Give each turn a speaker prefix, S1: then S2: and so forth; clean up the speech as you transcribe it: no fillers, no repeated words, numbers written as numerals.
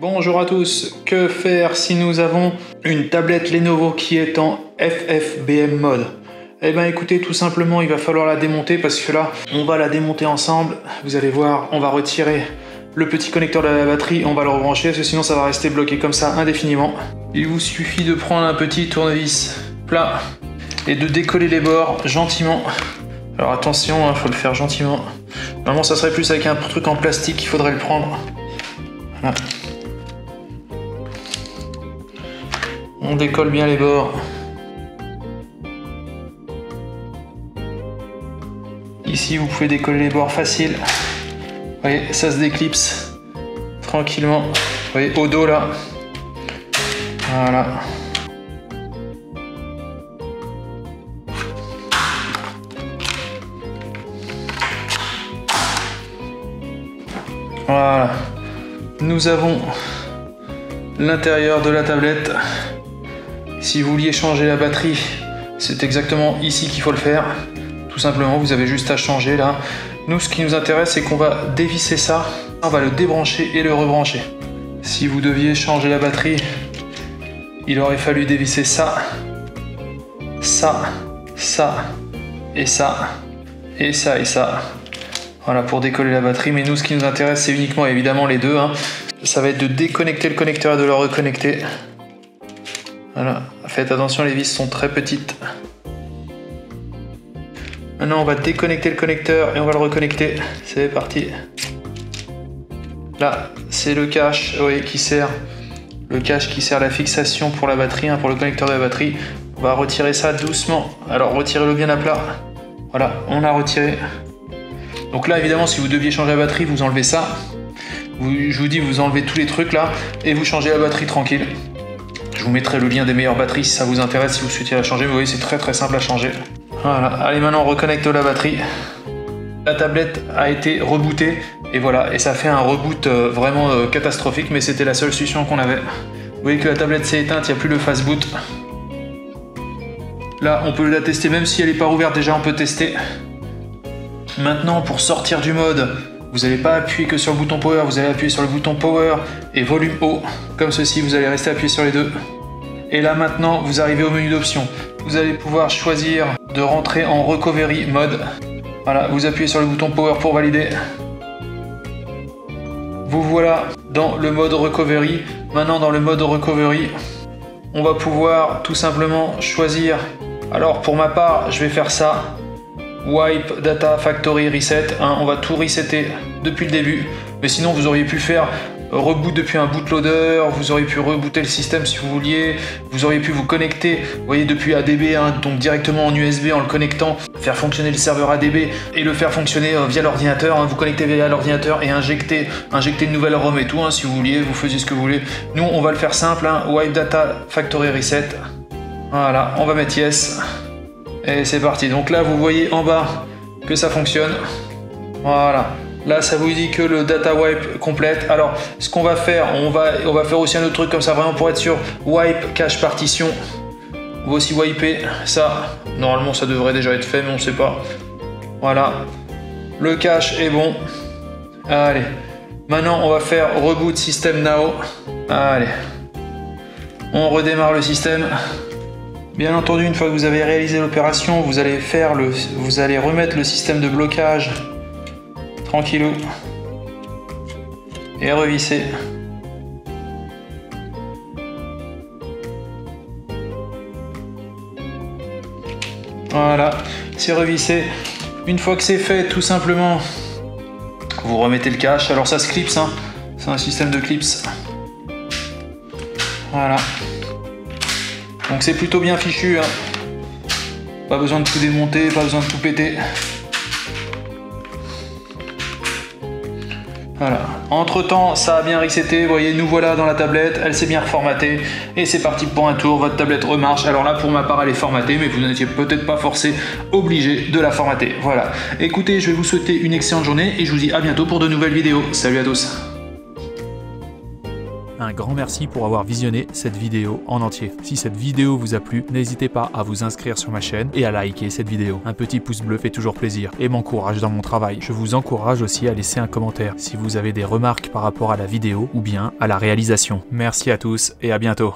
S1: Bonjour à tous, que faire si nous avons une tablette Lenovo qui est en FFBM mode? Eh bien écoutez, tout simplement il va falloir la démonter parce que là on va la démonter ensemble. Vous allez voir, on va retirer le petit connecteur de la batterie, on va le rebrancher parce que sinon ça va rester bloqué comme ça indéfiniment. Il vous suffit de prendre un petit tournevis plat et de décoller les bords gentiment. Alors attention, il faut le faire gentiment. Normalement ça serait plus avec un truc en plastique qu'il faudrait le prendre. Voilà. On décolle bien les bords. Ici, vous pouvez décoller les bords facile. Vous voyez, ça se déclipse tranquillement. Vous voyez, au dos là. Voilà. Voilà. Nous avons l'intérieur de la tablette. Si vous vouliez changer la batterie, c'est exactement ici qu'il faut le faire. Tout simplement, vous avez juste à changer là. Nous, ce qui nous intéresse, c'est qu'on va dévisser ça. On va le débrancher et le rebrancher. Si vous deviez changer la batterie, il aurait fallu dévisser ça, ça, ça, et ça, et ça, et ça. Voilà, pour décoller la batterie. Mais nous, ce qui nous intéresse, c'est uniquement, évidemment, les deux. Ça va être de déconnecter le connecteur et de le reconnecter. Voilà, faites attention, les vis sont très petites. Maintenant, on va déconnecter le connecteur et on va le reconnecter. C'est parti. Là, c'est le cache, oui, qui sert. Le cache qui sert à la fixation pour la batterie, pour le connecteur de la batterie. On va retirer ça doucement. Alors, retirez-le bien à plat. Voilà, on a retiré. Donc là, évidemment, si vous deviez changer la batterie, vous enlevez ça. Je vous dis, vous enlevez tous les trucs là et vous changez la batterie tranquille. Je vous mettrai le lien des meilleures batteries si ça vous intéresse, si vous souhaitez la changer. Vous voyez, c'est très simple à changer. Voilà, allez, maintenant on reconnecte la batterie. La tablette a été rebootée et voilà, et ça fait un reboot vraiment catastrophique, mais c'était la seule solution qu'on avait. Vous voyez que la tablette s'est éteinte, il n'y a plus le fast boot. Là, on peut la tester, même si elle n'est pas rouverte, déjà on peut tester. Maintenant, pour sortir du mode, vous n'allez pas appuyer que sur le bouton power, vous allez appuyer sur le bouton power et volume haut, comme ceci, vous allez rester appuyé sur les deux. Et là maintenant, vous arrivez au menu d'options. Vous allez pouvoir choisir de rentrer en recovery mode. Voilà, vous appuyez sur le bouton power pour valider. Vous voilà dans le mode recovery. Maintenant dans le mode recovery, on va pouvoir tout simplement choisir. Alors pour ma part, je vais faire ça. Wipe Data Factory Reset, on va tout resetter depuis le début, mais sinon vous auriez pu faire reboot depuis un bootloader, vous auriez pu rebooter le système si vous vouliez, vous auriez pu vous connecter, vous voyez, depuis ADB, donc directement en USB en le connectant, faire fonctionner le serveur ADB et le faire fonctionner via l'ordinateur, vous connectez via l'ordinateur et injecter une nouvelle ROM et tout, si vous vouliez, vous faisiez ce que vous voulez. Nous on va le faire simple, Wipe Data Factory Reset, voilà, on va mettre yes. Et c'est parti, donc là vous voyez en bas que ça fonctionne. Voilà, là ça vous dit que le data wipe complète. Alors ce qu'on va faire, on va faire aussi un autre truc comme ça, vraiment pour être sûr. Wipe cache partition. On va aussi wiper ça. Normalement ça devrait déjà être fait, mais on sait pas. Voilà, le cache est bon. Allez, maintenant on va faire reboot system now. Allez, on redémarre le système. Bien entendu, une fois que vous avez réalisé l'opération, vous allez remettre le système de blocage tranquillou et revisser. Voilà, c'est revissé. Une fois que c'est fait, tout simplement, vous remettez le cache. Alors ça se clipse, c'est un système de clips. Voilà. Donc c'est plutôt bien fichu, Pas besoin de tout démonter, pas besoin de tout péter. Voilà. Entre temps, ça a bien reseté, vous voyez, nous voilà dans la tablette, elle s'est bien reformatée, et c'est parti pour un tour, votre tablette remarche. Alors là, pour ma part, elle est formatée, mais vous n'étiez peut-être pas obligé de la formater. Voilà. Écoutez, je vais vous souhaiter une excellente journée, et je vous dis à bientôt pour de nouvelles vidéos. Salut à tous.
S2: Un grand merci pour avoir visionné cette vidéo en entier. Si cette vidéo vous a plu, n'hésitez pas à vous inscrire sur ma chaîne et à liker cette vidéo. Un petit pouce bleu fait toujours plaisir et m'encourage dans mon travail. Je vous encourage aussi à laisser un commentaire si vous avez des remarques par rapport à la vidéo ou bien à la réalisation. Merci à tous et à bientôt.